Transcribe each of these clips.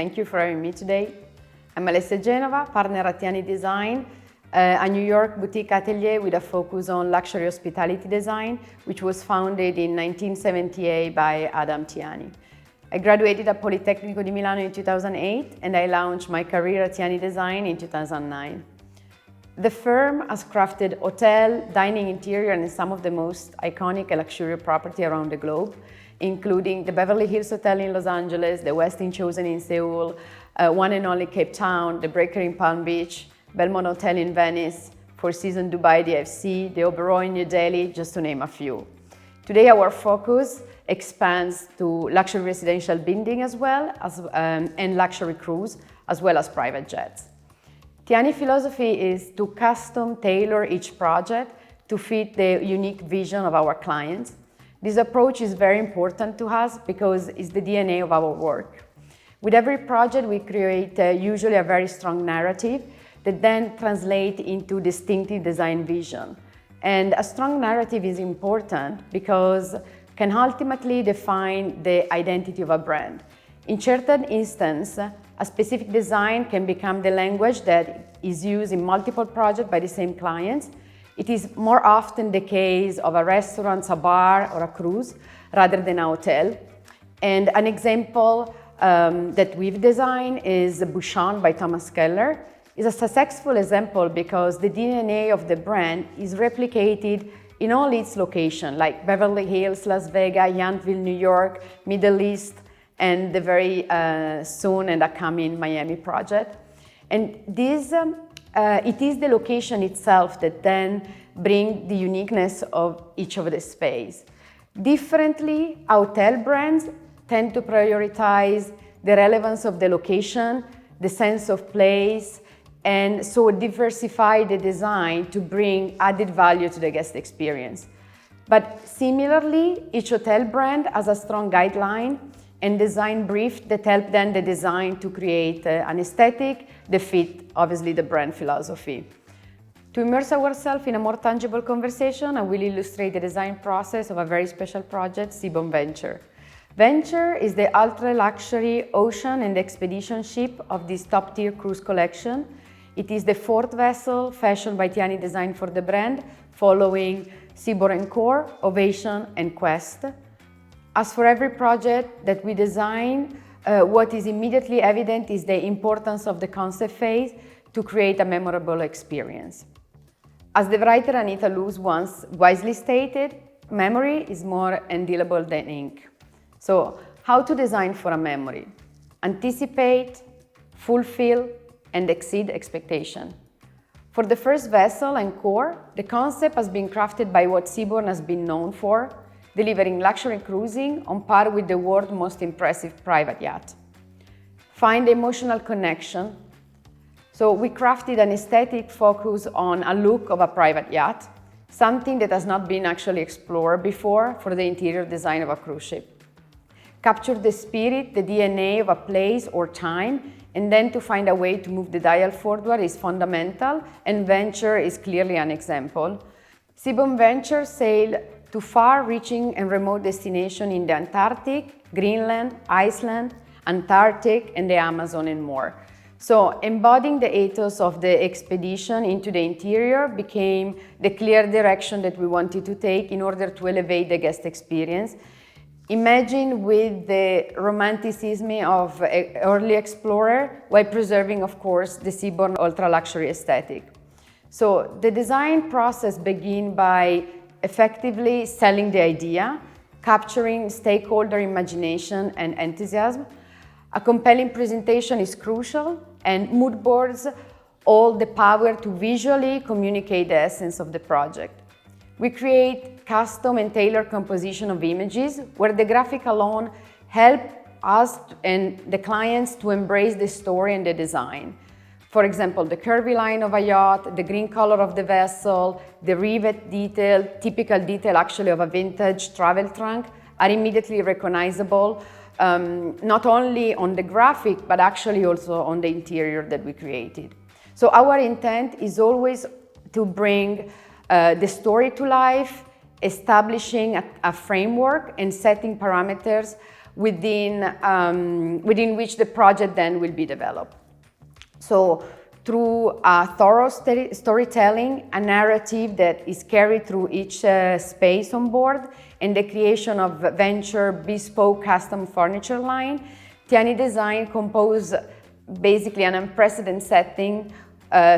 thank you for having me today. I'm Alessia Genova, partner at Tihany Design, a New York boutique atelier with a focus on luxury hospitality design, which was founded in 1978 by Adam Tihany. I graduated at Politecnico di Milano in 2008, and I launched my career at Tihany Design in 2009. The firm has crafted hotel, dining interior, and some of the most iconic and luxurious property around the globe, including the Beverly Hills Hotel in Los Angeles, the Westin Chosen in Seoul, One and Only Cape Town, the Breaker in Palm Beach, Belmont Hotel in Venice, Four Seasons Dubai DFC, the Oberoi in New Delhi, just to name a few. Today our focus expands to luxury residential building as well as, and luxury cruise, as well as private jets. Tihany philosophy is to custom tailor each project to fit the unique vision of our clients. This approach is very important to us because it's the DNA of our work. With every project, we create usually a very strong narrative that then translates into distinctive design vision. And a strong narrative is important because can ultimately define the identity of a brand. In certain instances, a specific design can become the language that is used in multiple projects by the same clients. It is more often the case of a restaurant, a bar, or a cruise, rather than a hotel. And an example that we've designed is Bouchon by Thomas Keller. It's a successful example because the DNA of the brand is replicated in all its locations, like Beverly Hills, Las Vegas, Yountville, New York, Middle East, and the very soon and upcoming Miami project. And this, it is the location itself that then brings the uniqueness of each of the space. Differently, hotel brands tend to prioritize the relevance of the location, the sense of place, and so diversify the design to bring added value to the guest experience. But similarly, each hotel brand has a strong guideline and design brief that help then the design to create an aesthetic that fit, obviously, the brand philosophy. To immerse ourselves in a more tangible conversation, I will illustrate the design process of a very special project, Seabourn Venture. Venture is the ultra-luxury ocean and expedition ship of this top-tier cruise collection. It is the fourth vessel fashioned by Tihany Design for the brand, following Seabourn Encore, Ovation, and Quest. As for every project that we design, what is immediately evident is the importance of the concept phase to create a memorable experience. As the writer Anita Loos once wisely stated, memory is more indelible than ink. So, how to design for a memory? Anticipate, fulfill, and exceed expectation. For the first vessel, Encore, the concept has been crafted by what Seabourn has been known for, delivering luxury cruising on par with the world's most impressive private yacht. Find the emotional connection. So we crafted an aesthetic focus on a look of a private yacht, something that has not been actually explored before for the interior design of a cruise ship. Capture the spirit, the DNA of a place or time, and then to find a way to move the dial forward is fundamental, and Venture is clearly an example. Seabourn Venture sailed to far-reaching and remote destinations in the Antarctic, Greenland, Iceland, Antarctic, and the Amazon, and more. So embodying the ethos of the expedition into the interior became the clear direction that we wanted to take in order to elevate the guest experience. Imagine with the romanticism of an early explorer while preserving, of course, the Seabourn ultra-luxury aesthetic. So the design process begins by effectively selling the idea, capturing stakeholder imagination and enthusiasm. A compelling presentation is crucial, and mood boards hold the power to visually communicate the essence of the project. We create custom and tailored composition of images where the graphic alone help us and the clients to embrace the story and the design. For example, the curvy line of a yacht, the green color of the vessel, the rivet detail, typical detail actually of a vintage travel trunk, are immediately recognizable, not only on the graphic, but actually also on the interior that we created. So our intent is always to bring the story to life, establishing a framework and setting parameters within which the project then will be developed. So through thorough storytelling, a narrative that is carried through each space on board, and the creation of venture bespoke custom furniture line, Tihany Design composed basically an unprecedented setting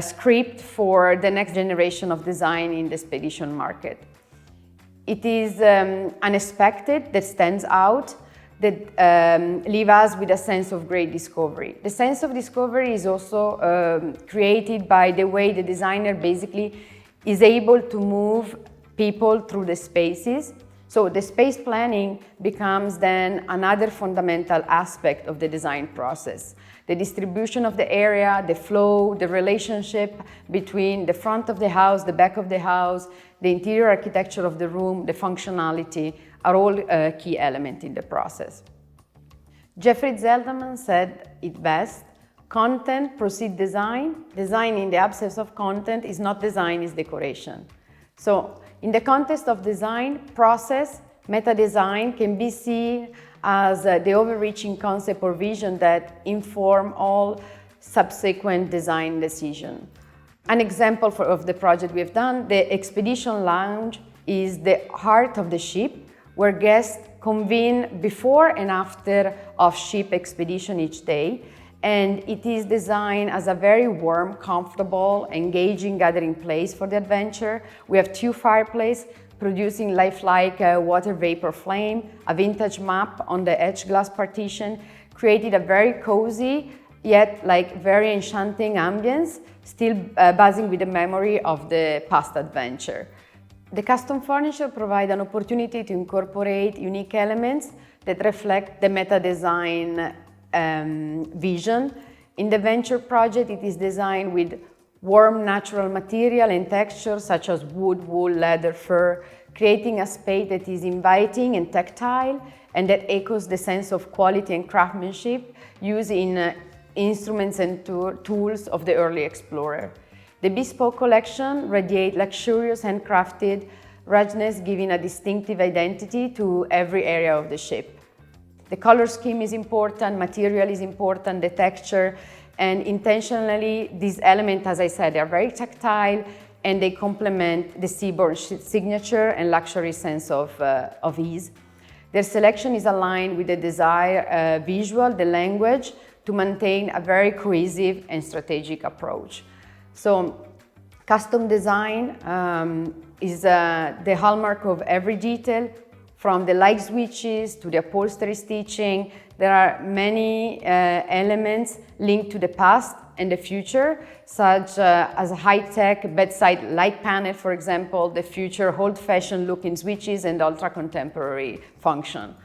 script for the next generation of design in the expedition market. It is unexpected, that stands out, that leave us with a sense of great discovery. The sense of discovery is also created by the way the designer basically is able to move people through the spaces. So the space planning becomes then another fundamental aspect of the design process. The distribution of the area, the flow, the relationship between the front of the house, the back of the house, the interior architecture of the room, the functionality are all key elements in the process. Jeffrey Zelderman said it best: content precedes design. Design in the absence of content is not design, it's decoration. So in the context of design process, meta design can be seen as the overreaching concept or vision that inform all subsequent design decisions. An example of the project we have done, the Expedition Lounge is the heart of the ship, where guests convene before and after of ship expedition each day. And it is designed as a very warm, comfortable, engaging gathering place for the adventure. We have 2 fireplaces producing lifelike water vapor flame, a vintage map on the edge glass partition, created a very cozy, yet very enchanting ambience, still buzzing with the memory of the past adventure. The custom furniture provide an opportunity to incorporate unique elements that reflect the meta design vision. In the venture project, it is designed with warm natural material and textures such as wood, wool, leather, fur, creating a space that is inviting and tactile and that echoes the sense of quality and craftsmanship used in instruments and tools of the early explorer. The bespoke collection radiates luxurious handcrafted ruggedness, giving a distinctive identity to every area of the ship. The color scheme is important, material is important, the texture, and intentionally these elements, as I said, they are very tactile and they complement the seaboard signature and luxury sense of ease. Their selection is aligned with the desired visual, the language, to maintain a very cohesive and strategic approach. So custom design is the hallmark of every detail, from the light switches to the upholstery stitching. There are many elements linked to the past and the future, such as a high-tech bedside light panel, for example, the future old-fashioned looking switches and ultra-contemporary function.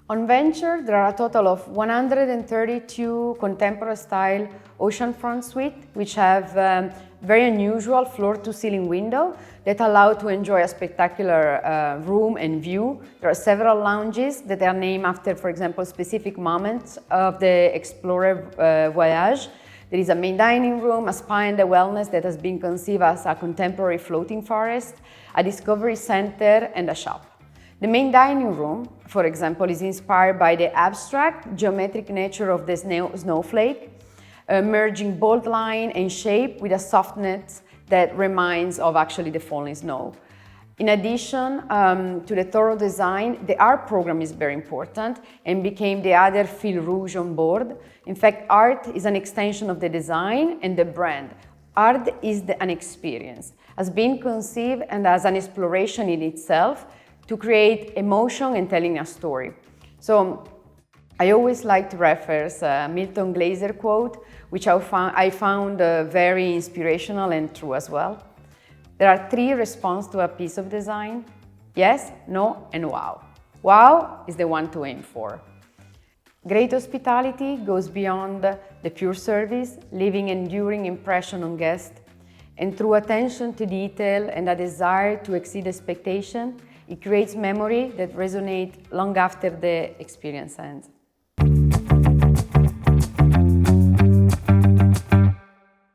On Venture, there are a total of 132 contemporary-style oceanfront suites, which have very unusual floor-to-ceiling window that allow to enjoy a spectacular room and view. There are several lounges that are named after, for example, specific moments of the explorer voyage. There is a main dining room, a spa and a wellness that has been conceived as a contemporary floating forest, a discovery center, and a shop. The main dining room, for example, is inspired by the abstract, geometric nature of the snowflake, merging bold line and shape with a softness that reminds of actually the falling snow. In addition to the thorough design, the art program is very important and became the other fil rouge on board. In fact, art is an extension of the design and the brand. Art is an experience, has been conceived and as an exploration in itself to create emotion and telling a story. So I always like to reference a Milton Glaser quote, which I found very inspirational and true as well. There are 3 responses to a piece of design: yes, no, and wow. Wow is the one to aim for. Great hospitality goes beyond the pure service, leaving enduring impression on guests, and through attention to detail and a desire to exceed expectation, it creates memory that resonates long after the experience ends.